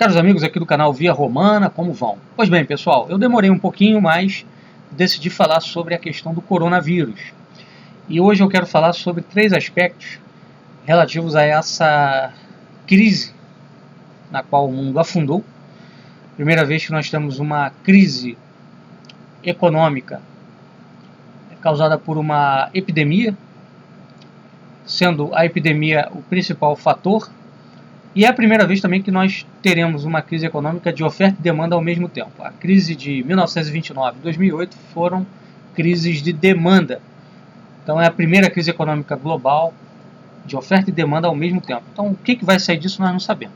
Caros amigos aqui do canal Via Romana, como vão? Pois bem, pessoal, eu demorei um pouquinho, mas decidi falar sobre a questão do coronavírus. E hoje eu quero falar sobre 3 aspectos relativos a essa crise na qual o mundo afundou. Primeira vez que nós temos uma crise econômica causada por uma epidemia, sendo a epidemia o principal fator. E é a primeira vez também que nós teremos uma crise econômica de oferta e demanda ao mesmo tempo. A crise de 1929 e 2008 foram crises de demanda. Então é a primeira crise econômica global de oferta e demanda ao mesmo tempo. Então o que vai sair disso nós não sabemos.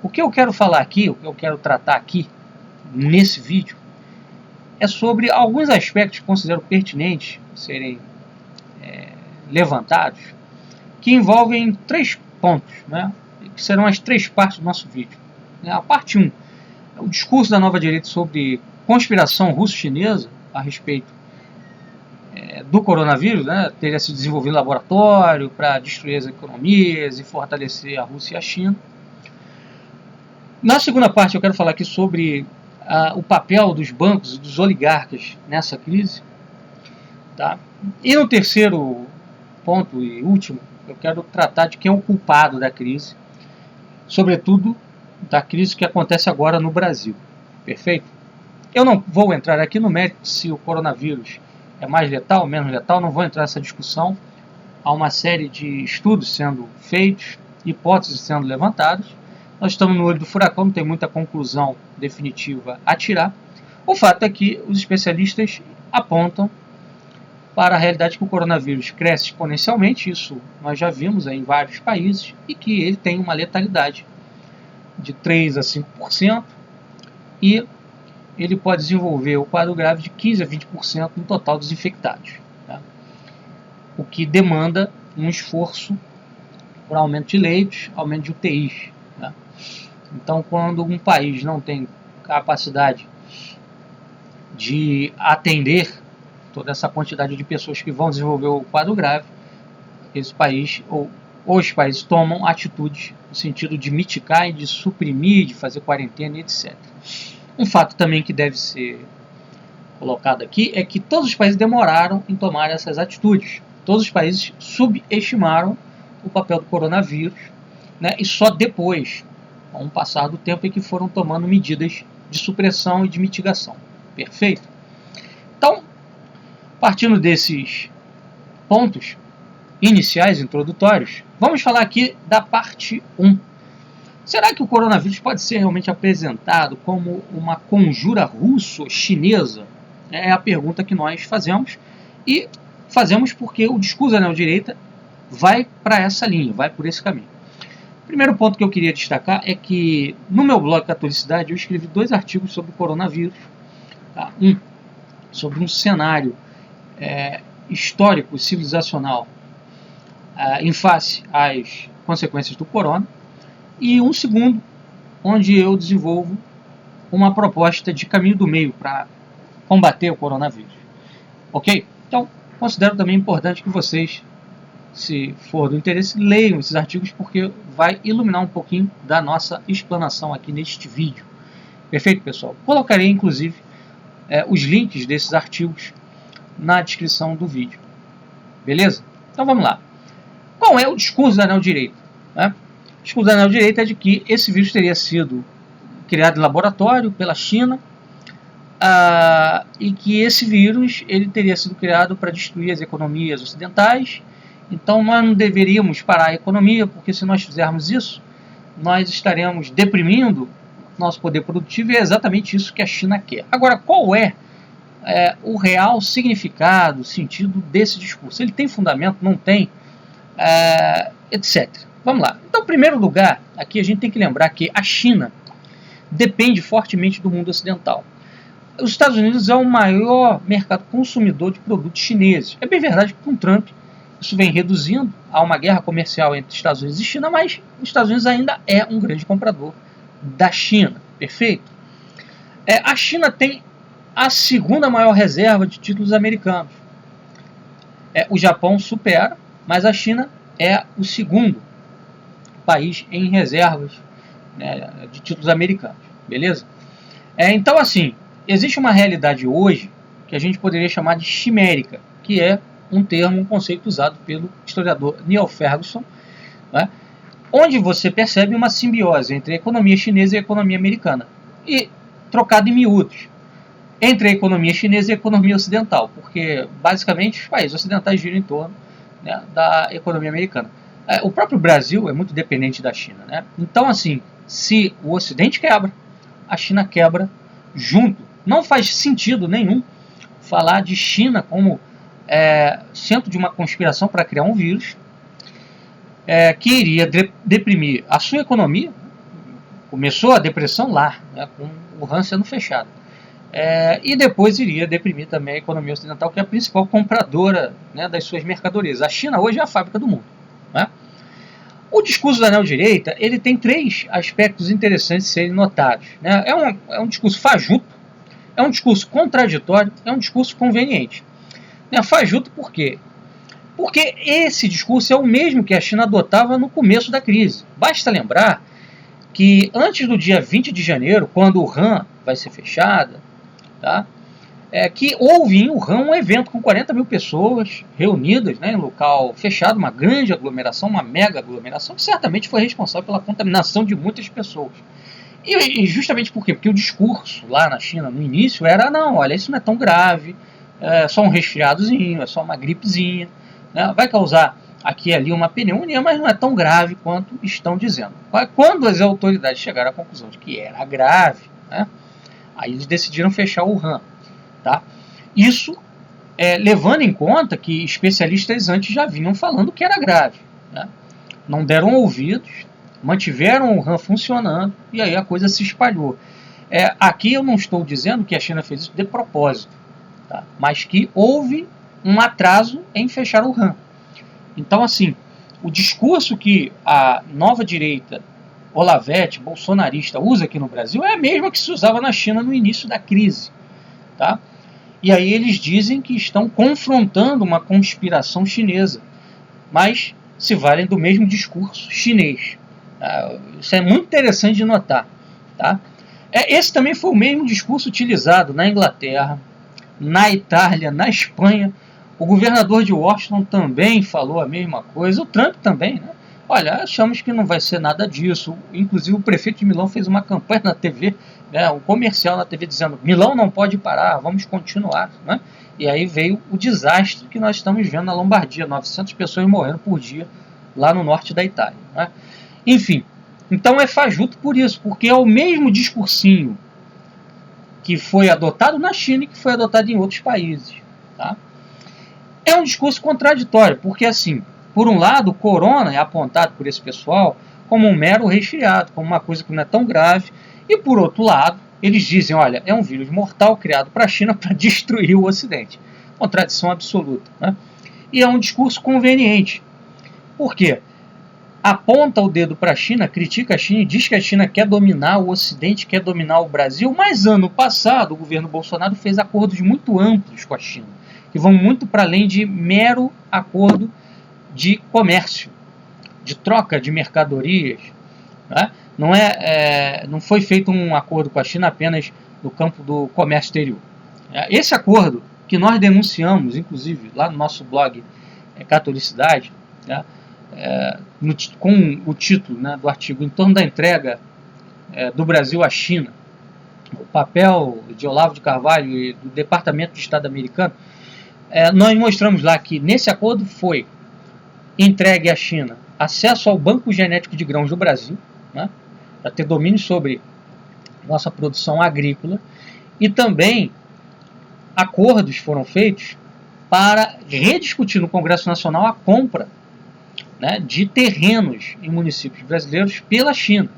O que eu quero falar aqui, o que eu quero tratar aqui nesse vídeo, é sobre alguns aspectos que considero pertinentes serem levantados, que envolvem 3 pontos, né? Que serão as 3 partes do nosso vídeo. A parte 1 é o discurso da nova direita sobre conspiração russo-chinesa a respeito do coronavírus, né? Teria se desenvolvido em laboratório para destruir as economias e fortalecer a Rússia e a China. Na segunda parte eu quero falar aqui sobre o papel dos bancos e dos oligarcas nessa crise. Tá? E no terceiro ponto e último, eu quero tratar de quem é o culpado da crise, sobretudo da crise que acontece agora no Brasil. Perfeito? Eu não vou entrar aqui no mérito se o coronavírus é mais letal ou menos letal, não vou entrar nessa discussão. Há uma série de estudos sendo feitos, hipóteses sendo levantadas. Nós estamos no olho do furacão, não tem muita conclusão definitiva a tirar. O fato é que os especialistas apontam para a realidade que o coronavírus cresce exponencialmente, isso nós já vimos em vários países, e que ele tem uma letalidade de 3 a 5%, e ele pode desenvolver o quadro grave de 15 a 20% no total dos infectados. Tá? O que demanda um esforço por aumento de leitos, aumento de UTIs. Tá? Então, quando um país não tem capacidade de atender toda essa quantidade de pessoas que vão desenvolver o quadro grave, esse país ou os países tomam atitudes no sentido de mitigar e de suprimir, de fazer quarentena, etc. Um fato também que deve ser colocado aqui é que todos os países demoraram em tomar essas atitudes. Todos os países subestimaram o papel do coronavírus, né, e só depois, com o passar do tempo, é que foram tomando medidas de supressão e de mitigação. Perfeito? Então, partindo desses pontos iniciais, introdutórios, vamos falar aqui da parte 1. Será que o coronavírus pode ser realmente apresentado como uma conjura russo-chinesa? É a pergunta que nós fazemos, e fazemos porque o discurso da neodireita vai para essa linha, vai por esse caminho. O primeiro ponto que eu queria destacar é que no meu blog Catolicidade eu escrevi 2 artigos sobre o coronavírus. Tá? Um sobre um cenário histórico, civilizacional, em face às consequências do corona, e um segundo, onde eu desenvolvo uma proposta de caminho do meio para combater o coronavírus. Ok? Então, considero também importante que vocês, se for do interesse, leiam esses artigos, porque vai iluminar um pouquinho da nossa explanação aqui neste vídeo. Perfeito, pessoal? Colocarei, inclusive, os links desses artigos na descrição do vídeo. Beleza? Então vamos lá. Qual é o discurso da neodireita? Né? O discurso da neodireita é de que esse vírus teria sido criado em laboratório pela China, e que esse vírus ele teria sido criado para destruir as economias ocidentais. Então nós não deveríamos parar a economia, porque se nós fizermos isso, nós estaremos deprimindo nosso poder produtivo, e é exatamente isso que a China quer. Agora, qual é o real significado, o sentido desse discurso? Ele tem fundamento? Não tem? Etc. Vamos lá. Então, em primeiro lugar, aqui a gente tem que lembrar que a China depende fortemente do mundo ocidental. Os Estados Unidos é o maior mercado consumidor de produtos chineses. É bem verdade que com Trump isso vem reduzindo, há uma guerra comercial entre Estados Unidos e China, mas os Estados Unidos ainda é um grande comprador da China. Perfeito? A China tem a segunda maior reserva de títulos americanos. O Japão supera, mas a China é o segundo país em reservas né, de títulos americanos, beleza? Então, assim, existe uma realidade hoje que a gente poderia chamar de chimérica, que é um termo, um conceito usado pelo historiador Neil Ferguson, né, onde você percebe uma simbiose entre a economia chinesa e a economia americana, e trocado em miúdos, entre a economia chinesa e a economia ocidental, porque basicamente os países ocidentais giram em torno, né, da economia americana. O próprio Brasil é muito dependente da China, né? Então, assim, se o Ocidente quebra, a China quebra junto. Não faz sentido nenhum falar de China como centro de uma conspiração para criar um vírus que iria deprimir a sua economia. Começou a depressão lá, né, com o Han sendo fechado. E depois iria deprimir também a economia ocidental, que é a principal compradora, né, das suas mercadorias. A China hoje é a fábrica do mundo, né? O discurso da neodireita, ele tem 3 aspectos interessantes de serem notados, né? É um discurso fajuto, é um discurso contraditório, é um discurso conveniente. Fajuto por quê? Porque esse discurso é o mesmo que a China adotava no começo da crise. Basta lembrar que antes do dia 20 de janeiro, quando o Han vai ser fechada, tá? Que houve em Wuhan um evento com 40 mil pessoas reunidas, né, em local fechado, uma grande aglomeração, uma mega aglomeração, que certamente foi responsável pela contaminação de muitas pessoas. E justamente por quê? Porque o discurso lá na China, no início, era: não, olha, isso não é tão grave, é só um resfriadozinho, é só uma gripezinha, né, vai causar aqui e ali uma pneumonia, mas não é tão grave quanto estão dizendo. Quando as autoridades chegaram à conclusão de que era grave, né, aí eles decidiram fechar Wuhan. Tá? Isso levando em conta que especialistas antes já vinham falando que era grave, né? Não deram ouvidos, mantiveram o Han funcionando e aí a coisa se espalhou. Aqui eu não estou dizendo que a China fez isso de propósito, tá? Mas que houve um atraso em fechar o Han. Então, assim, o discurso que a nova direita Olavete, bolsonarista, usa aqui no Brasil é a mesma que se usava na China no início da crise. Tá? E aí eles dizem que estão confrontando uma conspiração chinesa, mas se valem do mesmo discurso chinês. Isso é muito interessante de notar. Tá? Esse também foi o mesmo discurso utilizado na Inglaterra, na Itália, na Espanha. O governador de Washington também falou a mesma coisa, o Trump também, né? Olha, achamos que não vai ser nada disso. Inclusive o prefeito de Milão fez uma campanha na TV, um comercial na TV dizendo: Milão não pode parar, vamos continuar, né? E aí veio o desastre que nós estamos vendo na Lombardia, 900 pessoas morrendo por dia lá no norte da Itália, né? Enfim, então é fajuto por isso, porque é o mesmo discursinho que foi adotado na China e que foi adotado em outros países, tá? É um discurso contraditório, porque assim, por um lado, o corona é apontado por esse pessoal como um mero resfriado, como uma coisa que não é tão grave, e por outro lado, eles dizem: olha, é um vírus mortal criado para a China para destruir o Ocidente. Contradição absoluta, né? E é um discurso conveniente. Por quê? Aponta o dedo para a China, critica a China e diz que a China quer dominar o Ocidente, quer dominar o Brasil, mas ano passado o governo Bolsonaro fez acordos muito amplos com a China, que vão muito para além de mero acordo de comércio, de troca de mercadorias, né? Não foi feito um acordo com a China apenas no campo do comércio exterior. Esse acordo, que nós denunciamos, inclusive, lá no nosso blog Catolicidade, né, com o título, né, do artigo: em torno da entrega do Brasil à China, o papel de Olavo de Carvalho e do Departamento de Estado americano, nós mostramos lá que nesse acordo foi entregue à China acesso ao banco genético de grãos do Brasil, né, para ter domínio sobre nossa produção agrícola, e também acordos foram feitos para rediscutir no Congresso Nacional a compra, né, de terrenos em municípios brasileiros pela China,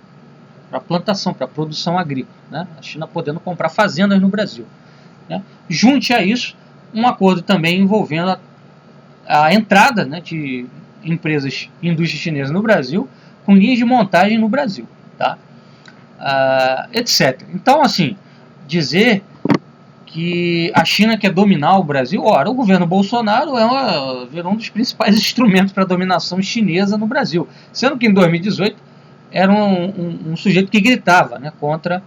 para plantação, para produção agrícola, né, a China podendo comprar fazendas no Brasil, né. Junte a isso um acordo também envolvendo a entrada, né, de empresas indústrias chinesas no Brasil, com linhas de montagem no Brasil, tá? Etc. Então, assim, dizer que a China quer dominar o Brasil, ora, o governo Bolsonaro virou um dos principais instrumentos para a dominação chinesa no Brasil, sendo que em 2018 era um sujeito que gritava, né, contra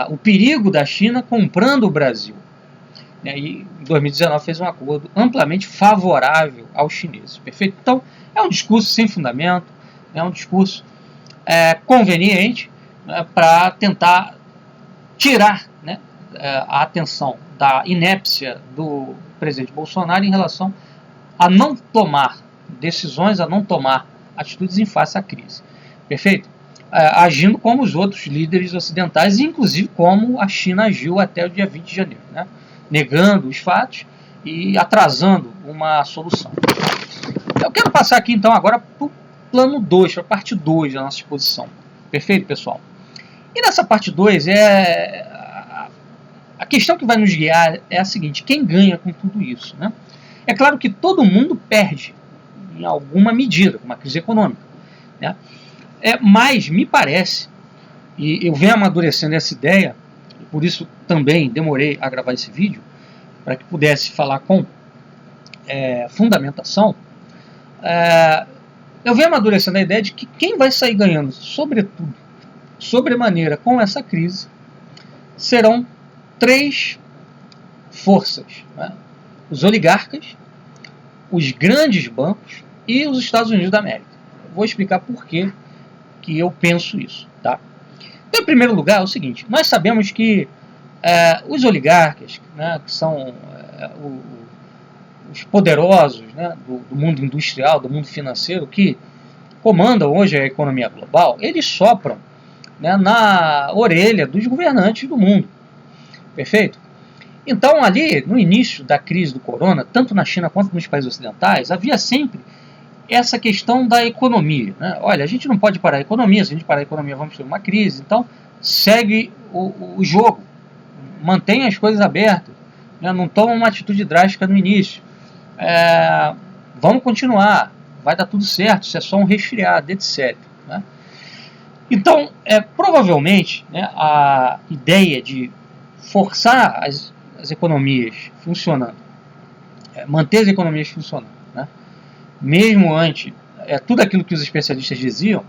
o perigo da China comprando o Brasil. E em 2019 fez um acordo amplamente favorável aos chineses. Perfeito? Então, é um discurso sem fundamento, é um discurso conveniente, né, para tentar tirar, né, a atenção da inépcia do presidente Bolsonaro em relação a não tomar decisões, a não tomar atitudes em face à crise. Perfeito? Agindo como os outros líderes ocidentais, inclusive como a China agiu até o dia 20 de janeiro, né? Negando os fatos e atrasando uma solução. Eu quero passar aqui então agora para o plano 2, para a parte 2 da nossa exposição. Perfeito, pessoal? E nessa parte 2, a questão que vai nos guiar é a seguinte: quem ganha com tudo isso, né? É claro que todo mundo perde em alguma medida com uma crise econômica, né? Mas me parece, e eu venho amadurecendo essa ideia, e por isso também demorei a gravar esse vídeo, para que pudesse falar com fundamentação, eu venho amadurecendo a ideia de que quem vai sair ganhando, sobretudo, sobremaneira, com essa crise, serão 3 forças, né? Os oligarcas, os grandes bancos e os Estados Unidos da América. Eu vou explicar por que eu penso isso, tá? Então, em primeiro lugar, é o seguinte: nós sabemos que os oligarcas, né, que são os poderosos, né, do mundo industrial, do mundo financeiro, que comandam hoje a economia global, eles sopram, né, na orelha dos governantes do mundo. Perfeito? Então, ali, no início da crise do corona, tanto na China quanto nos países ocidentais, havia sempre essa questão da economia, né? Olha, a gente não pode parar a economia, se a gente parar a economia vamos ter uma crise, então segue o jogo, mantém as coisas abertas, né? Não toma uma atitude drástica no início, vamos continuar, vai dar tudo certo, isso é só um resfriado, etc. Né? Então, provavelmente, né, a ideia de forçar as economias funcionando, manter as economias funcionando, né, mesmo antes, tudo aquilo que os especialistas diziam,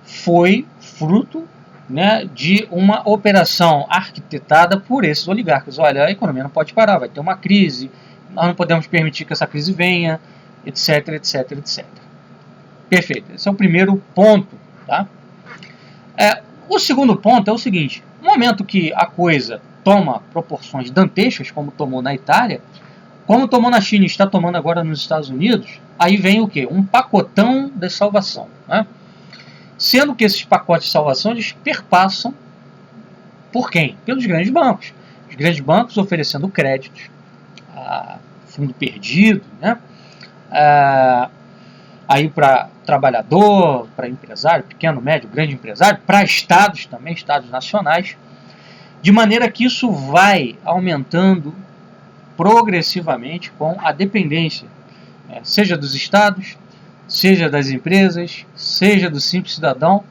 foi fruto, né, de uma operação arquitetada por esses oligarcas. Olha, a economia não pode parar, vai ter uma crise, nós não podemos permitir que essa crise venha, etc, etc, etc. Perfeito, esse é o primeiro ponto, tá? O segundo ponto é o seguinte: no momento que a coisa toma proporções dantescas, como tomou na Itália, como tomou na China e está tomando agora nos Estados Unidos, aí vem o quê? Um pacotão de salvação, né? Sendo que esses pacotes de salvação, eles perpassam por quem? Pelos grandes bancos. Os grandes bancos oferecendo créditos a fundo perdido, né? Aí para trabalhador, para empresário, pequeno, médio, grande empresário, para estados também, estados nacionais, de maneira que isso vai aumentando progressivamente com a dependência, seja dos estados, seja das empresas, seja do simples cidadão,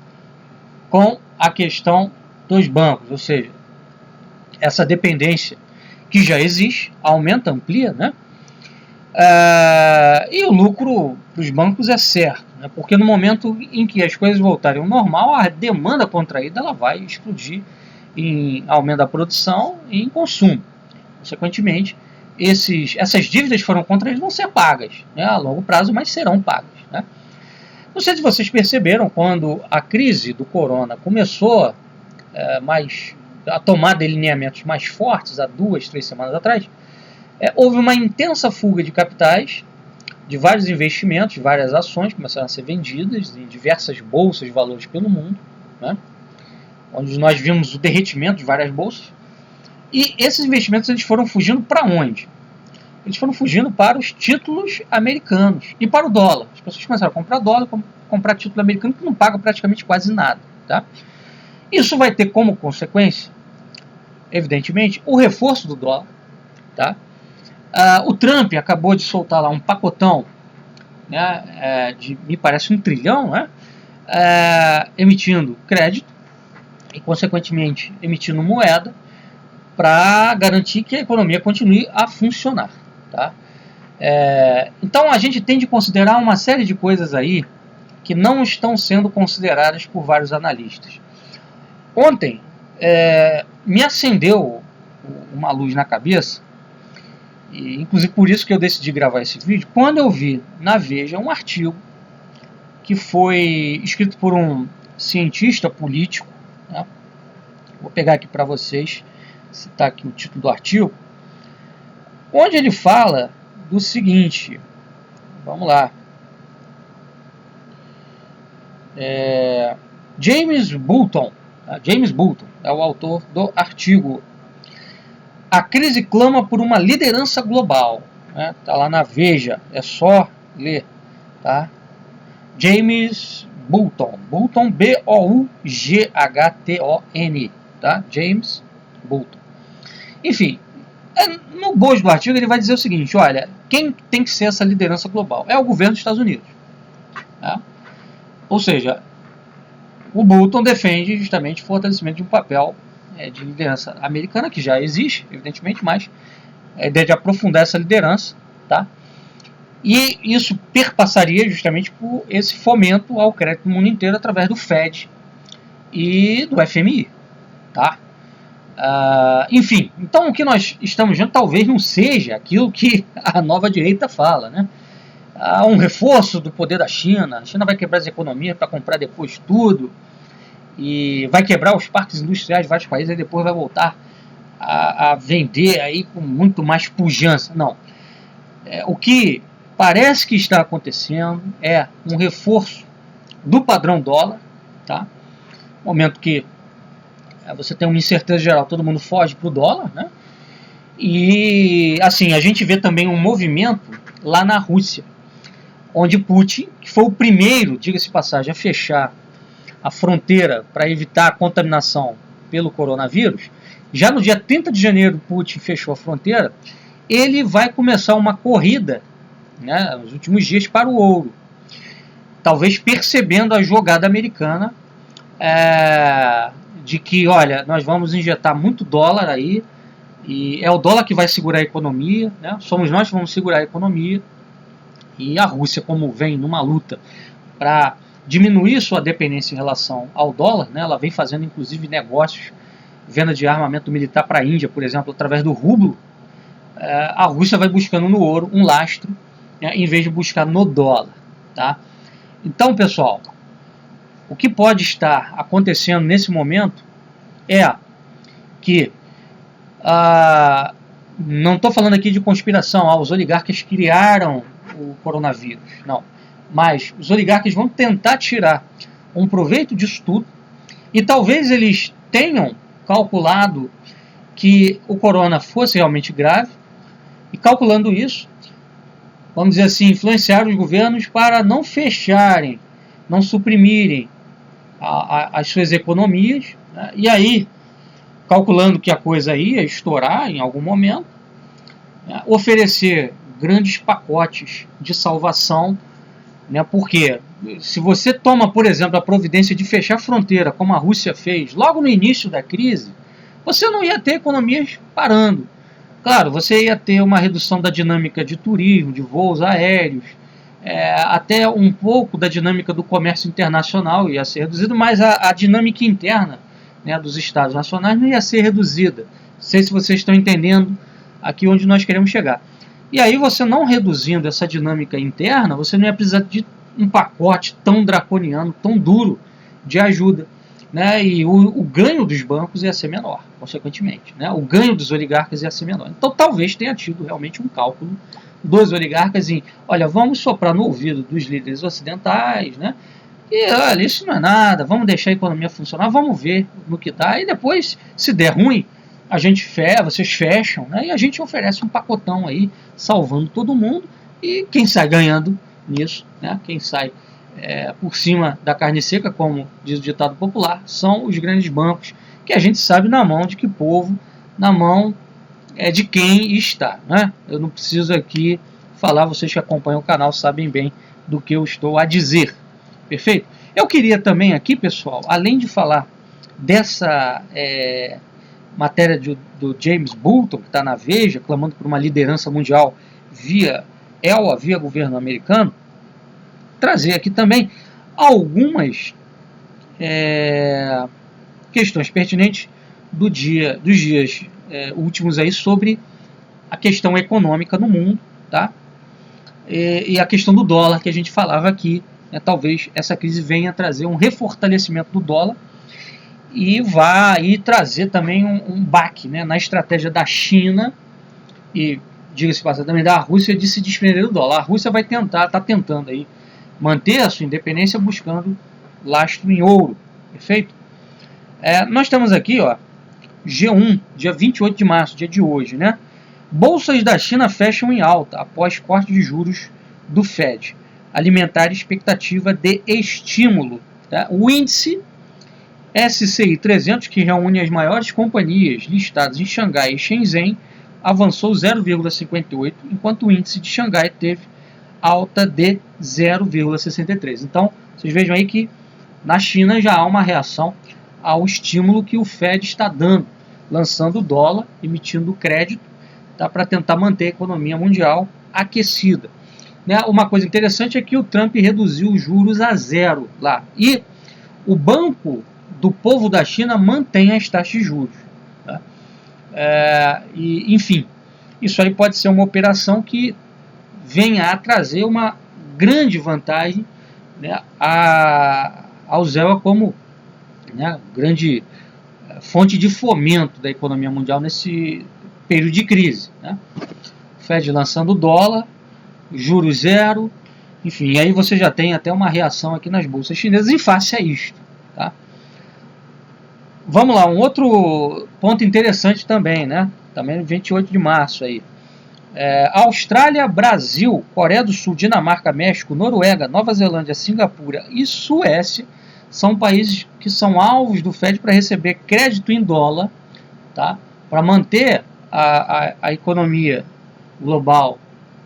com a questão dos bancos, ou seja, essa dependência que já existe, aumenta, amplia, né? E o lucro dos bancos é certo, né? Porque no momento em que as coisas voltarem ao normal, a demanda contraída ela vai explodir em aumento da produção e em consumo. Consequentemente, essas dívidas foram contraídas vão ser pagas, né, a longo prazo, mas serão pagas, né? Não sei se vocês perceberam, quando a crise do corona começou a tomar delineamentos mais fortes, há 2, 3 semanas atrás, houve uma intensa fuga de capitais, de vários investimentos, de várias ações começaram a ser vendidas em diversas bolsas de valores pelo mundo, né, onde nós vimos o derretimento de várias bolsas. E esses investimentos eles foram fugindo para onde? Eles foram fugindo para os títulos americanos e para o dólar. As pessoas começaram a comprar dólar, comprar título americano que não paga praticamente quase nada, tá? Isso vai ter como consequência, evidentemente, o reforço do dólar, tá? O Trump acabou de soltar lá um pacotão, né, de, me parece, 1 trilhão, né, emitindo crédito e, consequentemente, emitindo moeda para garantir que a economia continue a funcionar, tá? Então, a gente tem de considerar uma série de coisas aí que não estão sendo consideradas por vários analistas. Ontem me acendeu uma luz na cabeça, e inclusive por isso que eu decidi gravar esse vídeo, quando eu vi na Veja um artigo que foi escrito por um cientista político, né? Vou pegar aqui para vocês, citar aqui o título do artigo, onde ele fala do seguinte, vamos lá, James Bolton é o autor do artigo. A crise clama por uma liderança global, né? Tá lá na Veja, é só ler, tá? James Bolton, B-O-U-G-H-T-O-N, tá? James Bolton. Enfim, no bojo do artigo ele vai dizer o seguinte, olha, quem tem que ser essa liderança global? É o governo dos Estados Unidos, tá? Ou seja, o Bolton defende justamente o fortalecimento de um papel de liderança americana, que já existe, evidentemente, mas a ideia de aprofundar essa liderança, tá? E isso perpassaria justamente por esse fomento ao crédito no mundo inteiro através do Fed e do FMI, tá? Enfim, então o que nós estamos vendo talvez não seja aquilo que a nova direita fala, né? Um reforço do poder da China, a China vai quebrar as economias para comprar depois tudo, e vai quebrar os parques industriais de vários países e depois vai voltar a vender aí com muito mais pujança. Não. O que parece que está acontecendo é um reforço do padrão dólar, tá? No momento que você tem uma incerteza geral, todo mundo foge para o dólar, né? E assim, a gente vê também um movimento lá na Rússia, onde Putin, que foi o primeiro, diga-se de passagem, a fechar a fronteira para evitar a contaminação pelo coronavírus, já no dia 30 de janeiro Putin fechou a fronteira, ele vai começar uma corrida, né, nos últimos dias para o ouro, talvez percebendo a jogada americana de que, olha, nós vamos injetar muito dólar aí, e é o dólar que vai segurar a economia, né, somos nós que vamos segurar a economia, e a Rússia, como vem numa luta para diminuir sua dependência em relação ao dólar, né? Ela vem fazendo inclusive negócios, venda de armamento militar para a Índia, por exemplo, através do rublo. A Rússia vai buscando no ouro um lastro, né, em vez de buscar no dólar, tá? Então, pessoal, o que pode estar acontecendo nesse momento é que, não estou falando aqui de conspiração, os oligarcas criaram o coronavírus, não. Mas os oligarcas vão tentar tirar um proveito disso tudo, e talvez eles tenham calculado que o corona fosse realmente grave, e calculando isso, vamos dizer assim, influenciar os governos para não fecharem, não suprimirem as suas economias, né? E aí, calculando que a coisa ia estourar em algum momento, né, oferecer grandes pacotes de salvação, né, porque se você toma, por exemplo, a providência de fechar a fronteira, como a Rússia fez logo no início da crise, você não ia ter economias parando. Claro, você ia ter uma redução da dinâmica de turismo, de voos aéreos, até um pouco da dinâmica do comércio internacional ia ser reduzido, mas a dinâmica interna, né, dos estados nacionais não ia ser reduzida. Não sei se vocês estão entendendo aqui onde nós queremos chegar. E aí, você não reduzindo essa dinâmica interna, você não ia precisar de um pacote tão draconiano, tão duro de ajuda, né? E o ganho dos bancos ia ser menor, consequentemente, né? O ganho dos oligarcas ia ser menor. Então, talvez tenha tido realmente um cálculo dos oligarcas em, olha, vamos soprar no ouvido dos líderes ocidentais, né? E, olha, isso não é nada, vamos deixar a economia funcionar, vamos ver no que dá, e depois, se der ruim, vocês fecham, né, e a gente oferece um pacotão aí, salvando todo mundo, e quem sai ganhando nisso, né, quem sai por cima da carne seca, como diz o ditado popular, são os grandes bancos, que a gente sabe na mão de que povo, na mão de quem está, né? Eu não preciso aqui falar, vocês que acompanham o canal sabem bem do que eu estou a dizer, perfeito? Eu queria também aqui, pessoal, além de falar dessa matéria do James Bolton, que está na Veja, clamando por uma liderança mundial via governo americano, trazer aqui também algumas questões pertinentes dos dias últimos aí sobre a questão econômica no mundo, tá? E a questão do dólar que a gente falava aqui, né? Talvez essa crise venha trazer um refortalecimento do dólar e vá aí trazer também um baque, né, na estratégia da China e, diga-se passagem, também da Rússia de se desprender do dólar. A Rússia vai está tentando aí manter a sua independência buscando lastro em ouro, perfeito? Nós temos aqui, ó, G1, dia 28 de março, dia de hoje, né? Bolsas da China fecham em alta após corte de juros do Fed, alimentar expectativa de estímulo, tá? O índice SCI 300, que reúne as maiores companhias listadas em Xangai e Shenzhen, avançou 0,58, enquanto o índice de Xangai teve alta de 0,63. Então, vocês vejam aí que na China já há uma reação ao estímulo que o Fed está dando, lançando o dólar, emitindo crédito, tá, para tentar manter a economia mundial aquecida. Né? Uma coisa interessante é que o Trump reduziu os juros a zero lá. E o Banco do Povo da China mantém as taxas de juros. Tá? Enfim, isso aí pode ser uma operação que venha a trazer uma grande vantagem, né, ao ZEWA como, né, grande fonte de fomento da economia mundial nesse período de crise. Né? Fed lançando dólar, juros zero, enfim, aí você já tem até uma reação aqui nas bolsas chinesas em face a isto. Tá? Vamos lá, um outro ponto interessante também, né? Também 28 de março aí. Austrália, Brasil, Coreia do Sul, Dinamarca, México, Noruega, Nova Zelândia, Singapura e Suécia são países que são alvos do Fed para receber crédito em dólar, tá? Para manter a economia global,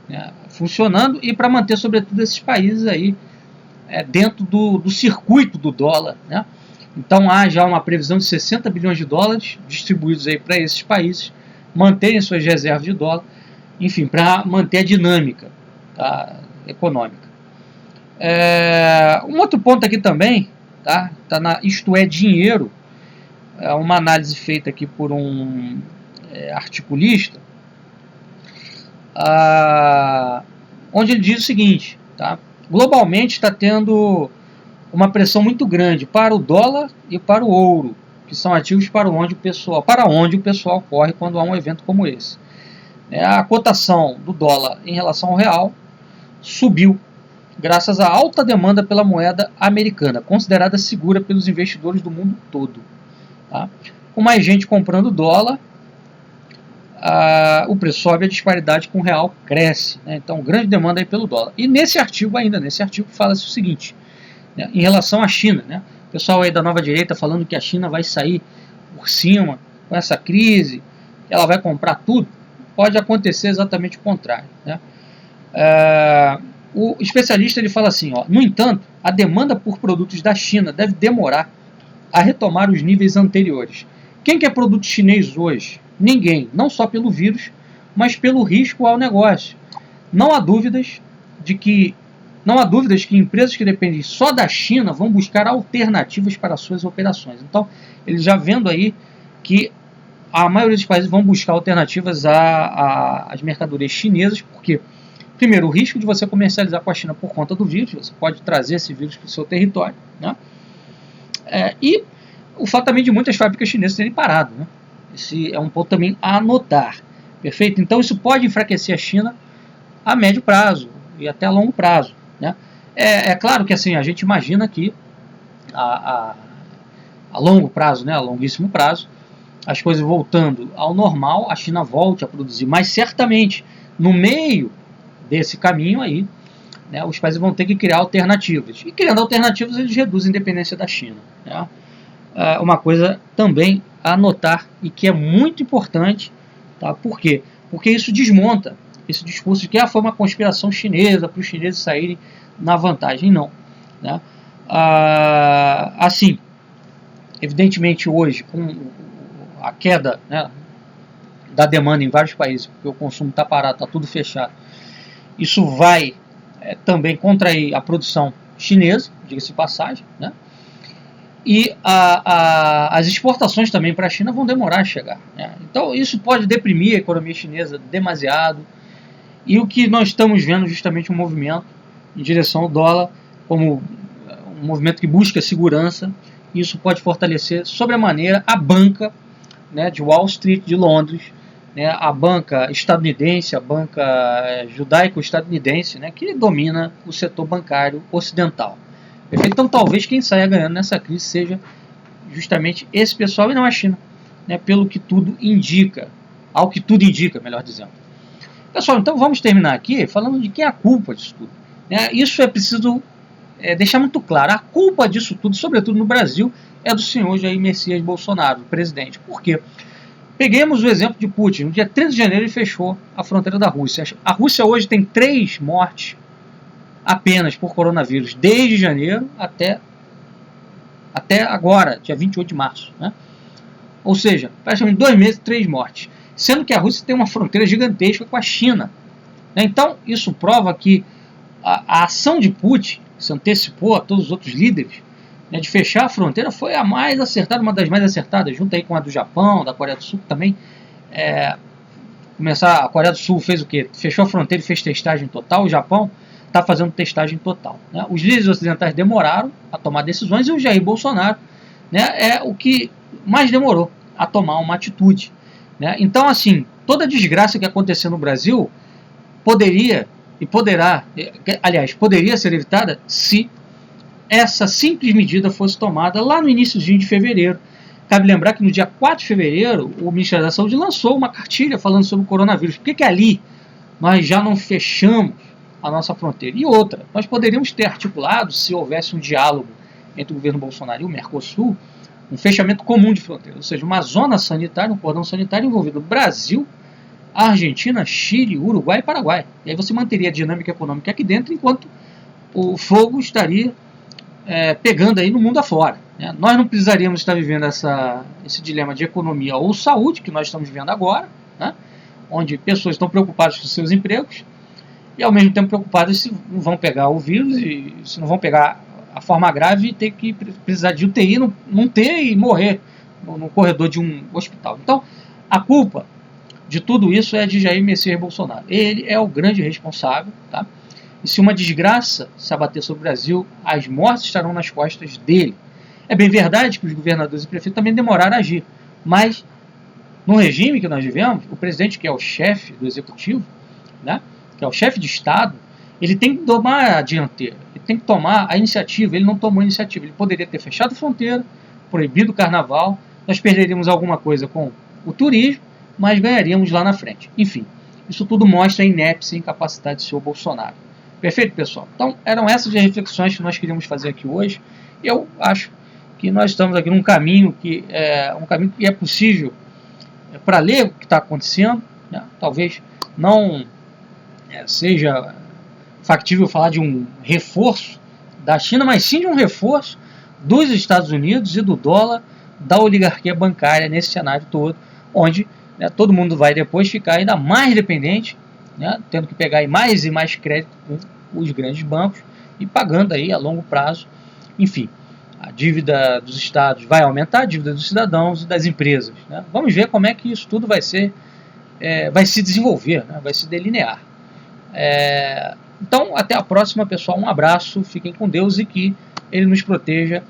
né, funcionando e para manter, sobretudo, esses países aí dentro do circuito do dólar. Né? Então há já uma previsão de 60 bilhões de dólares distribuídos aí para esses países manterem suas reservas de dólar, enfim, para manter a dinâmica, tá, econômica. Um outro ponto aqui também, tá na Isto é Dinheiro, uma análise feita aqui por um articulista, onde ele diz o seguinte, tá? Globalmente está tendo uma pressão muito grande para o dólar e para o ouro, que são ativos para onde o pessoal corre quando há um evento como esse. A cotação do dólar em relação ao real subiu graças à alta demanda pela moeda americana, considerada segura pelos investidores do mundo todo. Tá? Com mais gente comprando dólar, o preço sobe, a disparidade com o real cresce. Né? Então, grande demanda aí pelo dólar. E nesse artigo fala-se o seguinte, né, em relação à China. Né? O pessoal aí da nova direita falando que a China vai sair por cima com essa crise, que ela vai comprar tudo. Pode acontecer exatamente o contrário. Né? O especialista ele fala assim, no entanto, a demanda por produtos da China deve demorar a retomar os níveis anteriores. Quem quer produto chinês hoje? Ninguém, não só pelo vírus, mas pelo risco ao negócio. Não há dúvidas que empresas que dependem só da China vão buscar alternativas para suas operações. Então, eles já vendo aí que a maioria dos países vão buscar alternativas às mercadorias chinesas, porque, primeiro, o risco de você comercializar com a China por conta do vírus, você pode trazer esse vírus para o seu território, né? E o fato também de muitas fábricas chinesas terem parado, né? Esse é um ponto também a anotar, perfeito? Então isso pode enfraquecer a China a médio prazo e até a longo prazo, né? É claro que assim, a gente imagina que a longo prazo, né, a longuíssimo prazo, as coisas voltando ao normal, a China volte a produzir, mas certamente no meio desse caminho aí, né, os países vão ter que criar alternativas, e criando alternativas eles reduzem a dependência da China, né? Uma coisa também a anotar e que é muito importante, tá? Por quê? Porque isso desmonta esse discurso de que foi uma conspiração chinesa para os chineses saírem na vantagem. Não, né? Assim, evidentemente hoje com a queda, né, da demanda em vários países, porque o consumo está parado, está tudo fechado, isso vai também contrair a produção chinesa, diga-se de passagem, né? E as exportações também para a China vão demorar a chegar, né? Então isso pode deprimir a economia chinesa demasiado, e o que nós estamos vendo justamente um movimento em direção ao dólar, como um movimento que busca segurança. Isso pode fortalecer sobremaneira a banca, né, de Wall Street, de Londres, né, a banca estadunidense, a banca judaico-estadunidense, né, que domina o setor bancário ocidental. Perfeito? Então talvez quem saia ganhando nessa crise seja justamente esse pessoal e não a China, né, pelo que tudo indica, ao que tudo indica, melhor dizendo. Pessoal, então vamos terminar aqui falando de quem é a culpa disso tudo, né? Isso é preciso deixar muito claro. A culpa disso tudo, sobretudo no Brasil, é do senhor Jair Messias Bolsonaro, o presidente. Por quê? Peguemos o exemplo de Putin. No dia 13 de janeiro ele fechou a fronteira da Rússia. A Rússia hoje tem 3 mortes apenas por coronavírus, desde janeiro até agora, dia 28 de março, né? Ou seja, praticamente 2 meses, 3 mortes. Sendo que a Rússia tem uma fronteira gigantesca com a China, né? Então, isso prova que a ação de Putin, que se antecipou a todos os outros líderes, né, de fechar a fronteira, foi a mais acertada, uma das mais acertadas, junto aí com a do Japão, da Coreia do Sul também. A Coreia do Sul fez o quê? Fechou a fronteira e fez testagem total. O Japão está fazendo testagem total, né? Os líderes ocidentais demoraram a tomar decisões, e o Jair Bolsonaro, né, é o que mais demorou a tomar uma atitude, né? Então, assim, toda a desgraça que aconteceu no Brasil poderia ser evitada se essa simples medida fosse tomada lá no iníciozinho de fevereiro. Cabe lembrar que no dia 4 de fevereiro o Ministério da Saúde lançou uma cartilha falando sobre o coronavírus. Por que ali nós já não fechamos a nossa fronteira? E outra, nós poderíamos ter articulado, se houvesse um diálogo entre o governo Bolsonaro e o Mercosul, um fechamento comum de fronteira, ou seja, uma zona sanitária, um cordão sanitário envolvido Brasil, Argentina, Chile, Uruguai e Paraguai. E aí você manteria a dinâmica econômica aqui dentro, enquanto o fogo estaria pegando aí no mundo afora, né? Nós não precisaríamos estar vivendo esse dilema de economia ou saúde que nós estamos vivendo agora, né? Onde pessoas estão preocupadas com seus empregos e ao mesmo tempo preocupadas se não vão pegar o vírus, e se não vão pegar a forma grave e ter que precisar de UTI, não ter e morrer no corredor de um hospital. Então, a culpa de tudo isso é de Jair Messias Bolsonaro. Ele é o grande responsável, tá? E se uma desgraça se abater sobre o Brasil, as mortes estarão nas costas dele. É bem verdade que os governadores e prefeitos também demoraram a agir, mas no regime que nós vivemos, o presidente, que é o chefe do executivo, né, que é o chefe de Estado, ele tem que tomar a dianteira, ele tem que tomar a iniciativa. Ele não tomou a iniciativa. Ele poderia ter fechado a fronteira, proibido o carnaval, nós perderíamos alguma coisa com o turismo, mas ganharíamos lá na frente. Enfim, isso tudo mostra a inépcia e incapacidade do senhor Bolsonaro. Perfeito, pessoal? Então, eram essas as reflexões que nós queríamos fazer aqui hoje. Eu acho que nós estamos aqui num caminho que é possível para ler o que está acontecendo, né? Talvez não seja factível falar de um reforço da China, mas sim de um reforço dos Estados Unidos e do dólar, da oligarquia bancária nesse cenário todo, onde, né, todo mundo vai depois ficar ainda mais dependente, né, tendo que pegar mais e mais crédito com os grandes bancos e pagando aí a longo prazo. Enfim, a dívida dos estados vai aumentar, a dívida dos cidadãos e das empresas, né? Vamos ver como é que isso tudo vai se desenvolver, né, vai se delinear. Então, até a próxima, pessoal. Um abraço, fiquem com Deus e que Ele nos proteja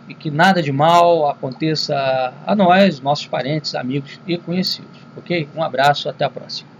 e que nada de mal aconteça a nós, nossos parentes, amigos e conhecidos. Ok? Um abraço, até a próxima.